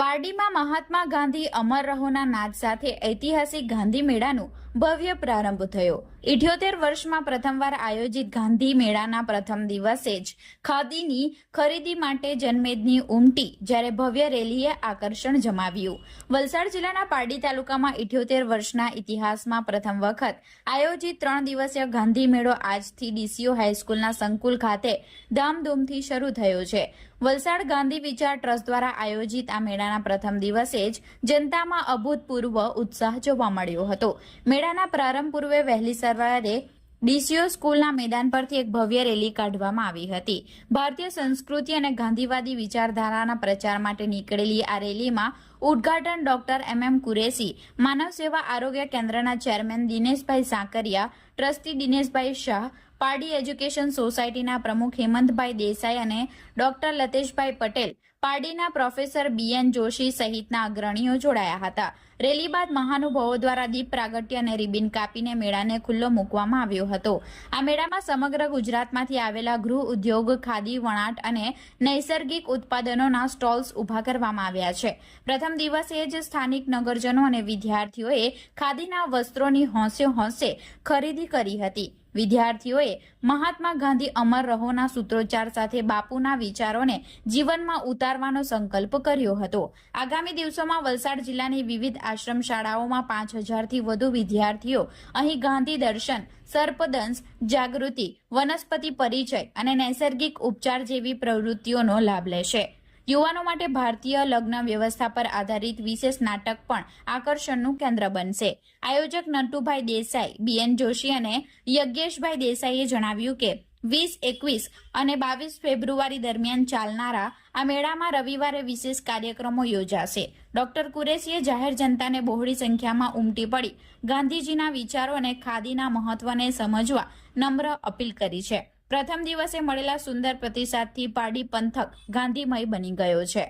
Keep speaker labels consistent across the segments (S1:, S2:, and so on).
S1: પારડીમાં મહાત્મા ગાંધી અમર રહોના નાદ સાથે ઐતિહાસિક ગાંધી મેળાનું ભવ્ય પ્રારંભ થયો। 78 વર્ષમાં પ્રથમવાર આયોજિત ગાંધી મેળાના પ્રથમ દિવસે જ ખાદીની ખરીદી માટે જનમેદની ઉમટી, જ્યારે ભવ્ય રેલીએ આકર્ષણ જમાવ્યું। વલસાડ જિલ્લાના પારડી તાલુકામાં 78 વર્ષના ઇતિહાસમાં પ્રથમ વખત આયોજિત 3 દિવસીય ગાંધી મેળો આજથી ડીસીઓ હાઈસ્કૂલના સંકુલ ખાતે ધામધૂમથી શરૂ થયો છે। વલસાડ ગાંધી વિચાર ટ્રસ્ટ દ્વારા આયોજિત આ મેળાના પ્રથમ દિવસે જ જનતામાં અભૂતપૂર્વ ઉત્સાહ જોવા મળ્યો હતો। મેળાના પ્રારંભ પૂર્વે વહેલી સવારે ડીસીઓ સ્કૂલના મેદાન પરથી એક ભવ્ય રેલી કાઢવામાં આવી હતી। ભારતીય સંસ્કૃતિ અને ગાંધીવાદી વિચારધારાના પ્રચાર માટે નીકળેલી આ રેલીમાં ઉદ્ઘાટન ડોક્ટર MM કુરેશી, માનવ સેવા આરોગ્ય કેન્દ્રના chairman Dineshbhai Sakariya, trustee Dineshbhai Shah, Pardi education સોસાયટીના પ્રમુખ હેમંતભાઈ દેસાઈ અને ડોક્ટર લતેશભાઈ પટેલ, પારડીના પ્રોફેસર BN જોશી સહિતના અગ્રણીઓ જોડાયા હતા। રેલી બાદ મહાનુભાવો દ્વારા દીપ પ્રાગટ્ય અને રિબિન કાપીને મેળાને ખુલ્લો મૂકવામાં આવ્યો હતો। આ મેળામાં સમગ્ર ગુજરાતમાંથી આવેલા ગૃહ ઉદ્યોગ, ખાદી, વણાટ અને નૈસર્ગિક ઉત્પાદનોના સ્ટોલ્સ ઊભા કરવામાં આવ્યા છે। પ્રથમ દિવસે જ સ્થાનિક નગરજનો અને વિદ્યાર્થીઓએ ખાદીના વસ્ત્રોની હોંશે હોંશે ખરીદી કરી હતી। વિદ્યાર્થીઓએ મહાત્મા ગાંધી અમર રહોના સૂત્રોચ્ચાર સાથે બાપુના વિચારોને જીવનમાં ઉતારવાનો સંકલ્પ કર્યો હતો। આગામી દિવસોમાં વલસાડ જિલ્લાની વિવિધ આશ્રમ શાળાઓમાં 5000થી વધુ વિદ્યાર્થીઓ અહીં ગાંધી દર્શન, સર્પદંશ, જાગૃતિ, વનસ્પતિ પરિચય અને નૈસર્ગિક ઉપચાર જેવી પ્રવૃત્તિઓનો લાભ લેશે। યુવાનો માટે ભારતીય લગ્ન વ્યવસ્થા પર આધારિત વિશેષ નાટક પણ આકર્ષણનું કેન્દ્ર બનશે। આયોજક નટુભાઈ દેસાઈ, BN જોશી અને યજ્ઞેશભાઈ દેસાઈએ જણાવ્યું કે 20, 21 અને 22 ફેબ્રુઆરી દરમિયાન ચાલનારા આ મેળામાં રવિવારે વિશેષ કાર્યક્રમો યોજાશે। ડોક્ટર કુરેશીએ જાહેર જનતાને બહોળી સંખ્યામાં ઉમટી પડી ગાંધીજીના વિચારો અને ખાદીના મહત્વને સમજવા નમ્ર અપીલ કરી છે। પ્રથમ દિવસે મળેલા સુંદર પ્રતિસાદથી પારડી પંથક ગાંધીમય બની ગયો છે।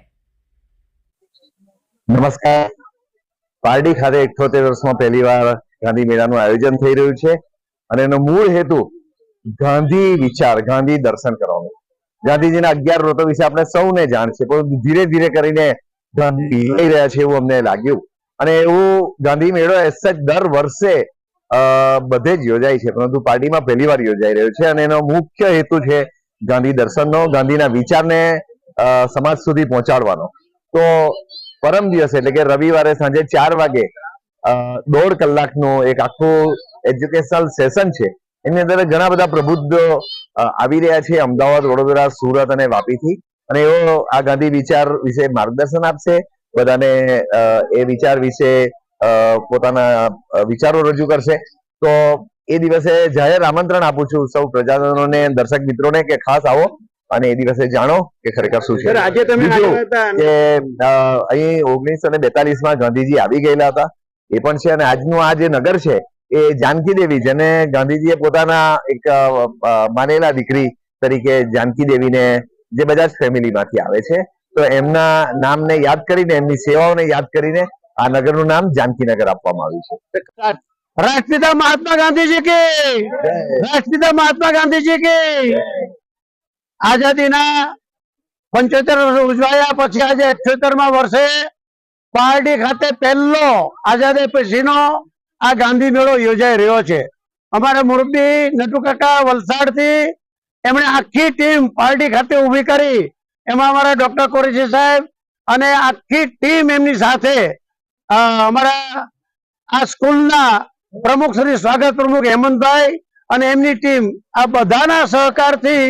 S2: નમસ્કાર। પારડી ખાતે 78 વર્ષમાં પહેલીવાર ગાંધી મેળાનું આયોજન થઈ રહ્યું છે અને એનો મૂળ હેતુ ગાંધી વિચાર, ગાંધી દર્શન કરવાનો। ગાંધીજીના 11 વ્રતો વિશે આપણે સૌને જાણ છે, પરંતુ ધીરે ધીરે કરીને ગાંધી લઈ રહ્યા છે એવું અમને લાગ્યું અને એવું ગાંધી મેળો દર વર્ષે બધે જ યોજાય છે, પરંતુ પારડીમાં પહેલીવાર યોજાઈ રહ્યો છે અને એનો મુખ્ય હેતુ છે ગાંધી દર્શનનો, ગાંધીના વિચારને સમાજ સુધી પહોંચાડવાનો। તો પરમ દિવસે એટલે કે રવિવારે સાંજે 4 વાગે 1.5 કલાકનું એક આખું એજ્યુકેશનલ સેશન છે। એની અંદર ઘણા બધા પ્રબુદ્ધો આવી રહ્યા છે અમદાવાદ, વડોદરા, સુરત અને વાપીથી, અને એઓ આ ગાંધી વિચાર વિશે માર્ગદર્શન આપશે, બધાને એ વિચાર વિશે પોતાના વિચારો રજૂ કરશે। તો એ દિવસે જાહેર આમંત્રણ આપું છું સૌ પ્રજાજનોને, દર્શક મિત્રોને કે ખાસ આવો અને એ દિવસે જાણો કે ખરેખર શું છે।
S3: આજે તમે
S2: કે અહીં 1942માં ગાંધીજી આવી ગયેલા હતા એ પણ છે, અને આજનું આ જે નગર છે એ જાનકી દેવી, જેને ગાંધીજીએ પોતાના એક માનેલા દીકરી તરીકે જાનકી દેવીને, જે બજાજ ફેમિલીમાંથી આવે છે, તો એમના નામને યાદ કરીને, એમની સેવાઓને યાદ કરીને આ નગરનું નામ જાનકીનગર આપવામાં આવ્યું છે।
S3: રાષ્ટ્રપિતા મહાત્મા ગાંધીજી કે, રાષ્ટ્રપિતા મહાત્મા ગાંધીજી કે। આઝાદીના 75 વર્ષ ઉજવાયા પછી આજે 78માં વર્ષે પારડી ખાતે પહેલો આઝાદી પછીનો આ ગાંધી મેળો યોજાઈ રહ્યો છે। અમારા મુરબ્બી નટુ કાકા વલસાડથી એમણે આખી ટીમ પારડી ખાતે ઉભી કરી, એમાં અમારા ડોક્ટર કુરેશી સાહેબ અને આખી ટીમ એમની સાથે, અમારા આ સ્કૂલના પ્રમુખ શ્રી સ્વાગત પ્રમુખ હેમંતભાઈ અને એમની ટીમ, આ બધાના સહકારથી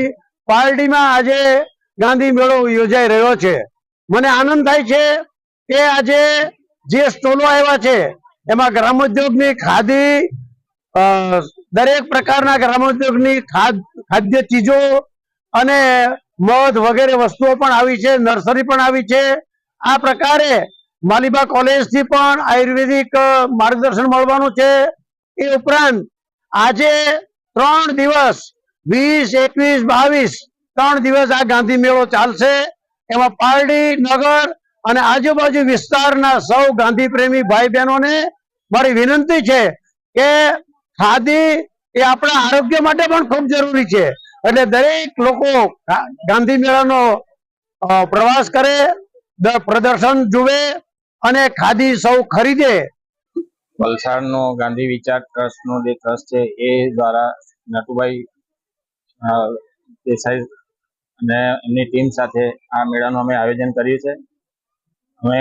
S3: પારડીમાં આજે ગાંધી મેળો યોજાઈ રહ્યો છે। મને આનંદ થાય છે કે આજે જે સ્ટોલો આવ્યા છે એમાં ગ્રામોદ્યોગની, ખાદી, દરેક પ્રકારના ગ્રામોદ્યોગની ખાદ્ય ચીજો અને મધ વગેરે વસ્તુઓ પણ આવી છે, નર્સરી પણ આવી છે। આ પ્રકારે માલીબા કોલેજથી પણ આયુર્વેદિક માર્ગદર્શન મળવાનું છે। એ ઉપરાંત આજે 3 દિવસ 20, 21, 22 3 દિવસ આ ગાંધી મેળો ચાલશે। એમાં પારડી નગર અને આજુબાજુ વિસ્તારના સૌ ગાંધી પ્રેમી ભાઈ બહેનોને મારી વિનંતી છે કે ખાદી એ આપણા આરોગ્ય માટે પણ ખૂબ જરૂરી છે, એટલે દરેક લોકો ગાંધી મેળાનો પ્રવાસ કરે, પ્રદર્શન જુએ અને ખાદી સૌ ખરીદે.
S4: વલસાડનો ગાંધી વિચાર ટ્રસ્ટનો જે ટ્રસ્ટ છે એ દ્વારા નટુભાઈ દેસાઈ અને એમની ટીમ સાથે આ મેળાનું અમે આયોજન કર્યું છે. અમે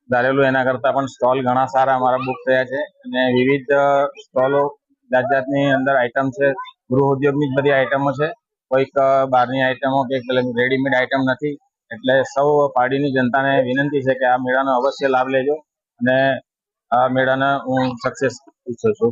S4: ધારેલું એના કરતાં પણ સ્ટોલ ઘણા સારા અમારા બુક થયા છે અને વિવિધ સ્ટોલો જાત જાતની અંદર આઈટમ છે. ગૃહ ઉદ્યોગની જ બધી આઈટમો છે, કોઈક બહારની આઈટમો કે રેડીમેડ આઈટમ નથી. એટલે સૌ પાર્ટીની જનતાને વિનંતી છે કે આ મેળાનો અવશ્ય લાભ લેજો અને આ મેળાને હું સક્સેસ ઈચ્છું છું.